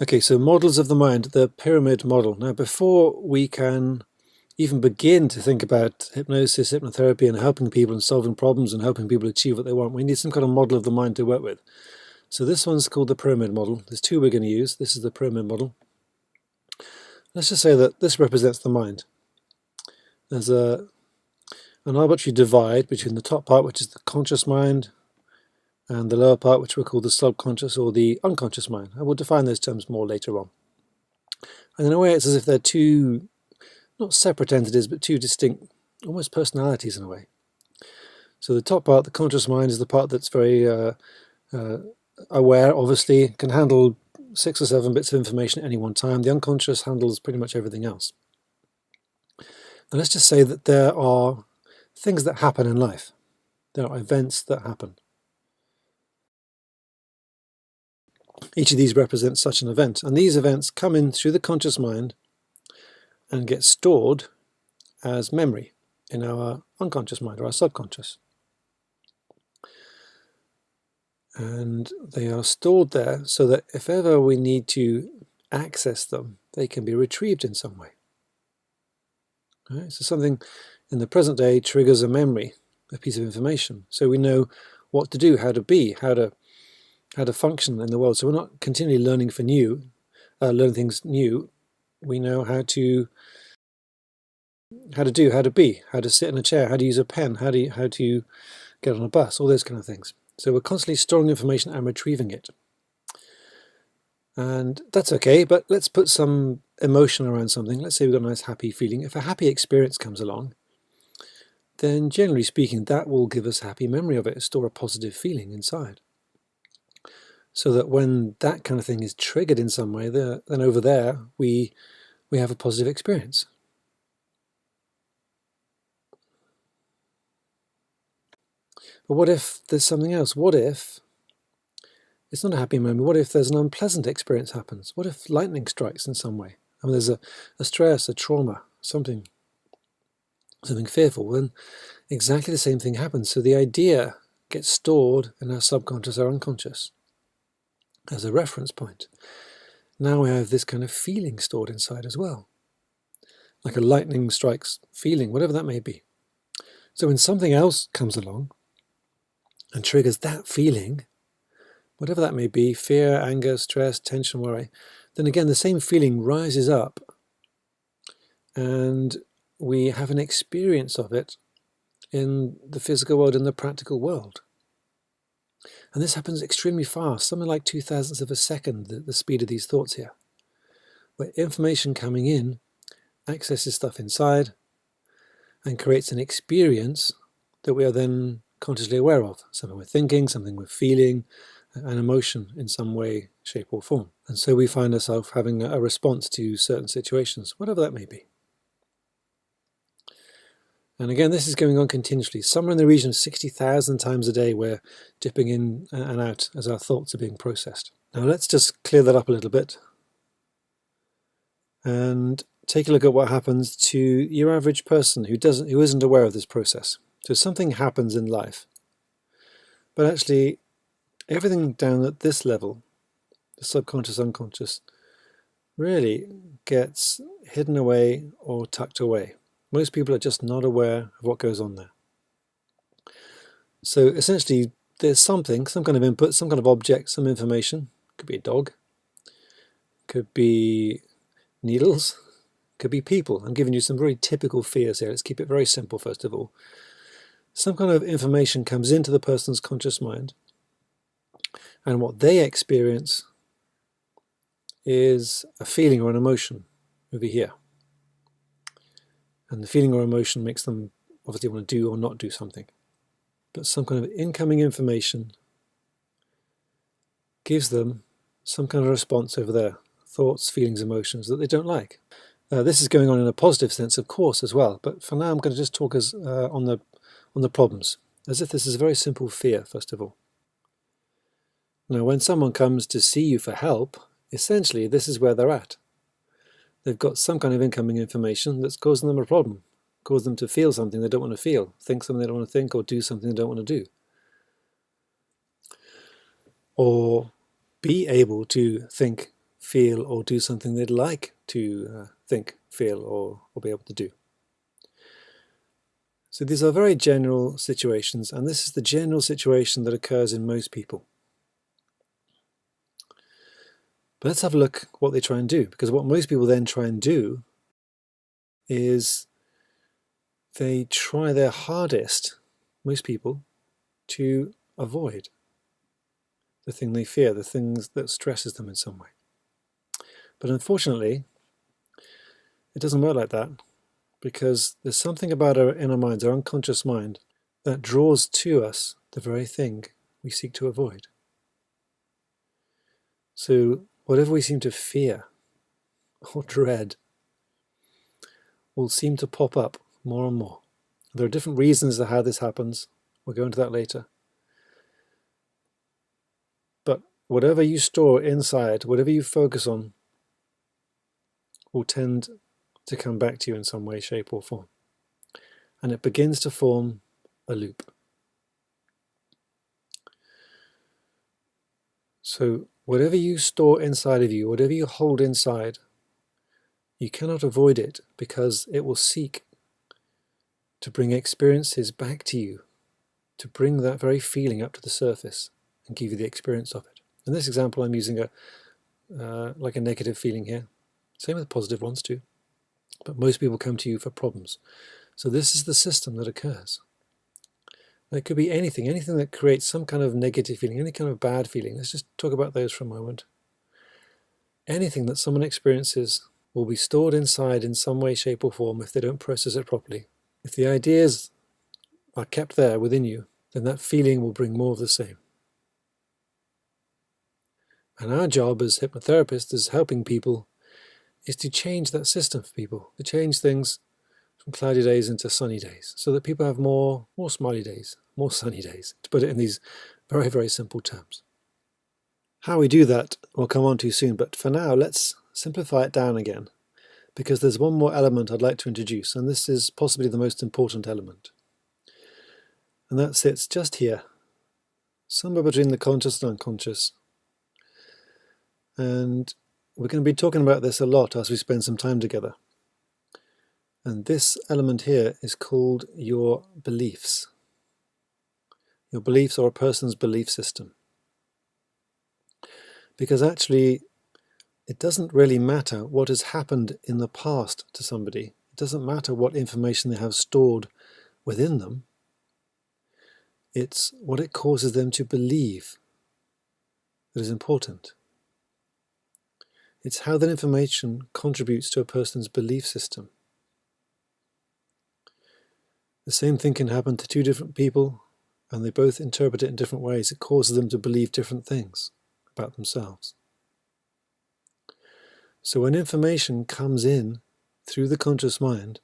Okay, so models of the mind, the pyramid model. Now, before we can even begin to think about hypnosis, hypnotherapy, and helping people and solving problems and helping people achieve what they want, we need some kind of model of the mind to work with. So this one's called the pyramid model. There's two we're going to use. This is the pyramid model. Let's just say that this represents the mind. There's an arbitrary divide between the top part, which is the conscious mind, and the lower part, which we'll call the subconscious or the unconscious mind. I will define those terms more later on. And in a way, it's as if they're two, not separate entities, but two distinct, almost personalities in a way. So the top part, the conscious mind, is the part that's very aware, obviously, can handle 6 or 7 bits of information at any one time. The unconscious handles pretty much everything else. And let's just say that there are things that happen in life. There are events that happen. Each of these represents such an event, and these events come in through the conscious mind and get stored as memory in our unconscious mind or our subconscious. And they are stored there so that if ever we need to access them, they can be retrieved in some way. Right? So something in the present day triggers a memory, a piece of information, so we know what to do, how to be, how to function in the world. So we're not continually learning things new. We know how to do, how to be, how to sit in a chair, how to use a pen, how to get on a bus, all those kind of things. So we're constantly storing information and retrieving it. And that's okay, but let's put some emotion around something. Let's say we've got a nice happy feeling. If a happy experience comes along, then generally speaking, that will give us a happy memory of it, store a positive feeling inside. So that when that kind of thing is triggered in some way, then over there we have a positive experience. But what if there's something else? What if it's not a happy moment? What if there's an unpleasant experience happens? What if lightning strikes in some way? I mean, there's a stress, a trauma, something fearful. Then exactly the same thing happens. So the idea gets stored in our subconscious or unconscious as a reference point. Now we have this kind of feeling stored inside as well, like a lightning strikes feeling, whatever that may be. So when something else comes along and triggers that feeling, whatever that may be, fear, anger, stress, tension, worry, then again the same feeling rises up and we have an experience of it in the physical world, in the practical world. And this happens extremely fast, something like 0.02 of a second, the speed of these thoughts here, where information coming in accesses stuff inside and creates an experience that we are then consciously aware of. Something we're thinking, something we're feeling, an emotion in some way, shape or form. And so we find ourselves having a response to certain situations, whatever that may be. And again, this is going on continuously. Somewhere in the region of 60,000 times a day we're dipping in and out as our thoughts are being processed. Now let's just clear that up a little bit and take a look at what happens to your average person who isn't aware of this process. So something happens in life, but actually everything down at this level, the subconscious, unconscious, really gets hidden away or tucked away. Most people are just not aware of what goes on there. So essentially there's some kind of input, some kind of object, some information. Could be a dog, could be needles, could be people. I'm giving you some very typical fears here. Let's keep it very simple first of all. Some kind of information comes into the person's conscious mind, and what they experience is a feeling or an emotion over here. And the feeling or emotion makes them obviously want to do or not do something. But some kind of incoming information gives them some kind of response over there. Thoughts, feelings, emotions that they don't like. This is going on in a positive sense, of course, as well. But for now, I'm going to just talk on the problems, as if this is a very simple fear, first of all. Now, when someone comes to see you for help, essentially this is where they're at. They've got some kind of incoming information that's causing them a problem, causing them to feel something they don't want to feel, think something they don't want to think, or do something they don't want to do. Or be able to think, feel or do something they'd like to think, feel, or be able to do. So these are very general situations, and this is the general situation that occurs in most people. But let's have a look at what they try and do, because what most people then try and do is they try their hardest, most people, to avoid the thing they fear, the things that stresses them in some way. But unfortunately, it doesn't work like that, because there's something about our inner minds, our unconscious mind, that draws to us the very thing we seek to avoid. So whatever we seem to fear or dread will seem to pop up more and more. There are different reasons to how this happens. We'll go into that later. But whatever you store inside, whatever you focus on, will tend to come back to you in some way, shape, or form. And it begins to form a loop. So whatever you store inside of you, whatever you hold inside, you cannot avoid it, because it will seek to bring experiences back to you, to bring that very feeling up to the surface and give you the experience of it. In this example, I'm using like a negative feeling here. Same with positive ones too. But most people come to you for problems. So this is the system that occurs. And it could be anything that creates some kind of negative feeling, any kind of bad feeling. Let's just talk about those for a moment. Anything that someone experiences will be stored inside in some way, shape, or form if they don't process it properly. If the ideas are kept there within you, then that feeling will bring more of the same. And our job as hypnotherapists, as helping people, is to change that system for people, to change things from cloudy days into sunny days, so that people have more smiley days, more sunny days, to put it in these very, very simple terms. How we do that we'll come on to soon, but for now let's simplify it down again, because there's one more element I'd like to introduce, and this is possibly the most important element. And that sits just here, somewhere between the conscious and unconscious. And we're going to be talking about this a lot as we spend some time together. And this element here is called your beliefs. Your beliefs are a person's belief system. Because actually, it doesn't really matter what has happened in the past to somebody. It doesn't matter what information they have stored within them. It's what it causes them to believe that is important. It's how that information contributes to a person's belief system. The same thing can happen to two different people, and they both interpret it in different ways. It causes them to believe different things about themselves. So when information comes in through the conscious mind,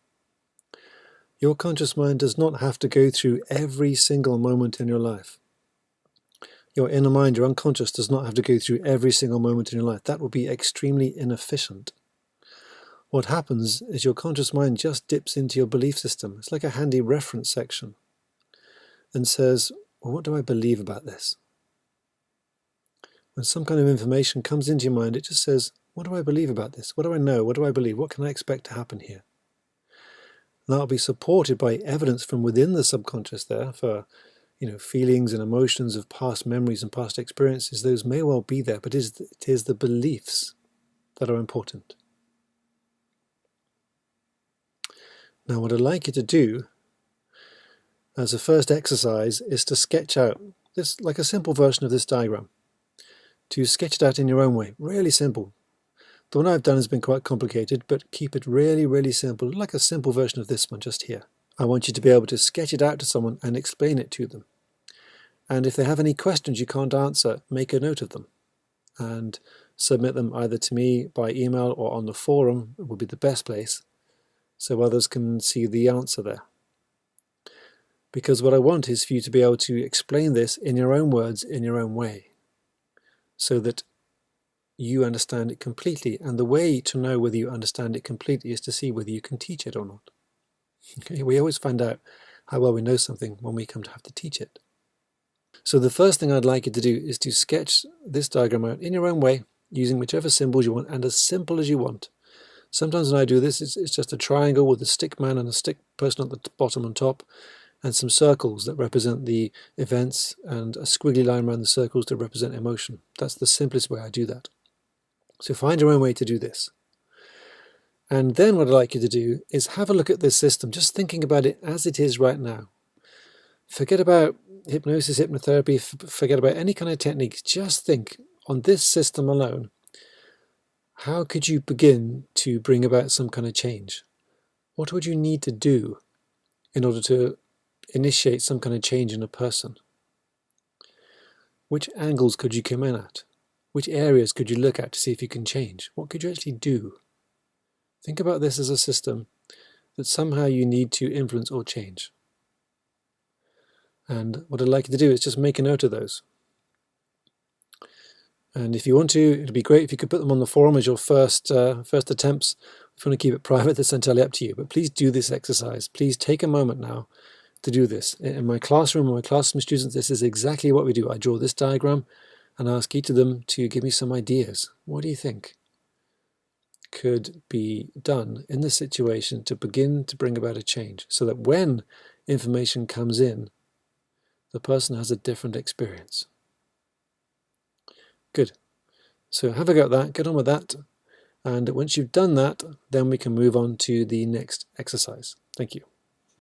your conscious mind does not have to go through every single moment in your life. Your inner mind, your unconscious, does not have to go through every single moment in your life. That would be extremely inefficient. What happens is your conscious mind just dips into your belief system. It's like a handy reference section and says, well, what do I believe about this? When some kind of information comes into your mind, it just says, what do I believe about this? What do I know? What do I believe? What can I expect to happen here? And that'll be supported by evidence from within the subconscious there for feelings and emotions of past memories and past experiences. Those may well be there, but it is the beliefs that are important. Now, what I'd like you to do as a first exercise is to sketch out this, like a simple version of this diagram, to sketch it out in your own way, really simple. The one I've done has been quite complicated, but keep it really, really simple, like a simple version of this one just here. I want you to be able to sketch it out to someone and explain it to them. And if they have any questions you can't answer, make a note of them and submit them either to me by email or on the forum. It would be the best place, so others can see the answer there. Because what I want is for you to be able to explain this in your own words, in your own way, so that you understand it completely. And the way to know whether you understand it completely is to see whether you can teach it or not. Okay? We always find out how well we know something when we come to have to teach it. So the first thing I'd like you to do is to sketch this diagram out in your own way, using whichever symbols you want and as simple as you want. Sometimes when I do this, it's just a triangle with a stick man and a stick person at the bottom and top, and some circles that represent the events, and a squiggly line around the circles to represent emotion. That's the simplest way I do that. So find your own way to do this. And then what I'd like you to do is have a look at this system, just thinking about it as it is right now. Forget about hypnosis, hypnotherapy, forget about any kind of techniques. Just think on this system alone. How could you begin to bring about some kind of change? What would you need to do in order to initiate some kind of change in a person? Which angles could you come in at? Which areas could you look at to see if you can change? What could you actually do? Think about this as a system that somehow you need to influence or change. And what I'd like you to do is just make a note of those. And if you want to, it'd be great if you could put them on the forum as your first attempts. If you want to keep it private, that's entirely up to you. But please do this exercise. Please take a moment now to do this. In my classroom, with my classroom students, this is exactly what we do. I draw this diagram and ask each of them to give me some ideas. What do you think could be done in this situation to begin to bring about a change, so that when information comes in, the person has a different experience? Good. So have a go at that, get on with that, and once you've done that, then we can move on to the next exercise. Thank you.